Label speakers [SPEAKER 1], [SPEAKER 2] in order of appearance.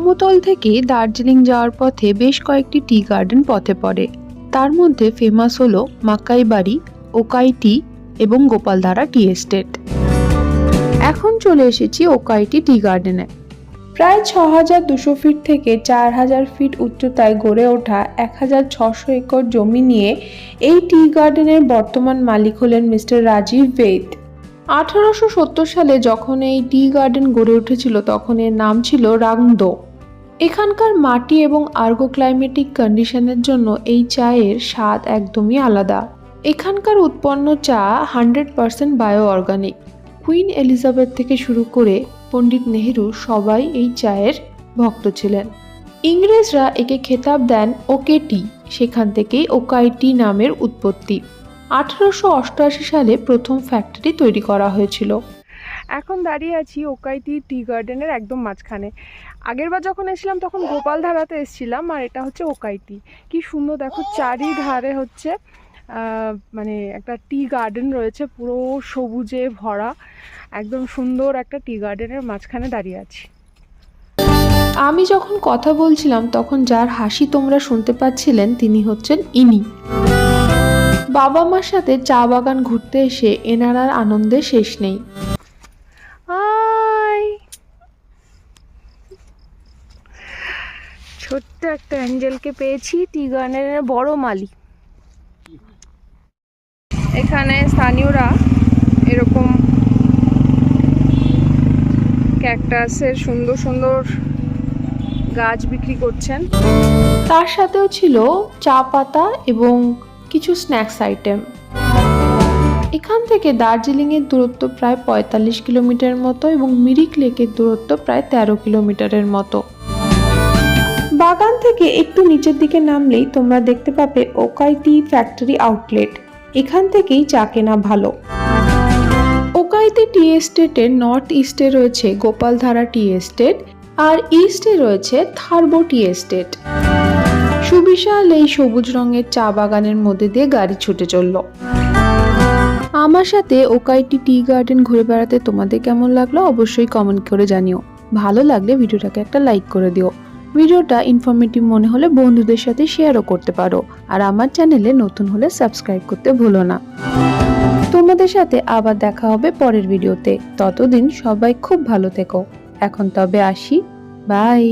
[SPEAKER 1] সমতল থেকে দার্জিলিং যাওয়ার পথে বেশ কয়েকটি টি গার্ডেন পথে পড়ে। তার মধ্যে ফেমাস হলো মাকাইবাড়ি, ওকাই টি এবং গোপালধারা টি এস্টেট। এখন চলে এসেছি ওকাই টি গার্ডেনে। প্রায় ৬,২০০ ফিট থেকে ৪,০০০ ফিট উচ্চতায় গড়ে ওঠা ১,৬০০ একর জমি নিয়ে এই টি গার্ডেনের বর্তমান মালিক হলেন মিস্টার রাজীব বেদ। ১৮৭০ সালে যখন এই টি গার্ডেন গড়ে উঠেছিল তখন এর নাম ছিল রাংদো। এখানকার মাটি এবং আর্গো ক্লাইমেটিক কন্ডিশনের জন্য এই চায়ের স্বাদ একদমই আলাদা। এখানকার উৎপন্ন চা 100% বায়ো অর্গানিক। কুইন এলিজাবেথ থেকে শুরু করে পণ্ডিত নেহেরু সবাই এই চায়ের ভক্ত ছিলেন। ইংরেজরা একে খেতাব দেন ওকে টি, সেখান থেকেই ওকাই টি নামের উৎপত্তি। ১৮৮৮ সালে প্রথম ফ্যাক্টরি তৈরি করা হয়েছিল।
[SPEAKER 2] এখন দাঁড়িয়ে আছি ওকাই টি গার্ডেনের একদম মাঝখানে। আগেরবার যখন এসেছিলাম তখন গোপালধারাতে এসেছিলাম, আর এটা হচ্ছে ওকাই টি। কি সুন্দর দেখো, চারিধারে হচ্ছে মানে একটা টি গার্ডেন রয়েছে, পুরো সবুজে ভরা, একদম সুন্দর একটা টি গার্ডেনের মাঝখানে দাঁড়িয়ে আছি।
[SPEAKER 1] আমি যখন কথা বলছিলাম তখন যার হাসি তোমরা শুনতে পাচ্ছিলেন তিনি হচ্ছেন ইনি। বাবা মার সাথে চা বাগান ঘুরতে এসে এনার আর আনন্দে শেষ নেই।
[SPEAKER 2] ছোট্ট একটা অ্যাঞ্জেলকে পেয়েছি, টি গার্ডেনের বড় মালি। এখানে স্থানীয়রা এরকম ক্যাকটাসের সুন্দর সুন্দর গাছ বিক্রি করছেন।
[SPEAKER 1] তার সাথেও ছিল চা পাতা এবং কিছু স্ন্যাক্স আইটেম। এখান থেকে দার্জিলিংয়ের দূরত্ব প্রায় ৪৫ কিলোমিটারের মতো এবং মিরিক লেকের দূরত্ব প্রায় ১৩ কিলোমিটারের মতো। বাগান থেকে একটু নিচের দিকে নামলেই তোমরা দেখতে পাবে ওকাই টি ফ্যাক্টরি আউটলেট। এখান থেকেই চা কেনা ভালো। ওকাই টি এস্টেটের নর্থ ইস্টে রয়েছে গোপালধারা টি এস্টেট আর ইস্টে রয়েছে থারবো টি এস্টেট। সুবিশাল এই সবুজ রঙের চা বাগানের মধ্যে দিয়ে গাড়ি ছুটে চলল। আমার সাথে ওকাই টি গার্ডেন ঘুরে বেড়াতে তোমাদের কেমন লাগলো অবশ্যই কমেন্ট করে জানিও। ভালো লাগলে ভিডিওটাকে একটা লাইক করে দিও। ভিডিওটা ইনফরমেটিভ মনে হলে বন্ধুদের সাথে শেয়ারও করতে পারো। আর আমার চ্যানেলে নতুন হলে সাবস্ক্রাইব করতে ভুলো না। তোমাদের সাথে আবার দেখা হবে পরের ভিডিওতে। ততদিন সবাই খুব ভালো থেকো। এখন তবে আসি, বাই।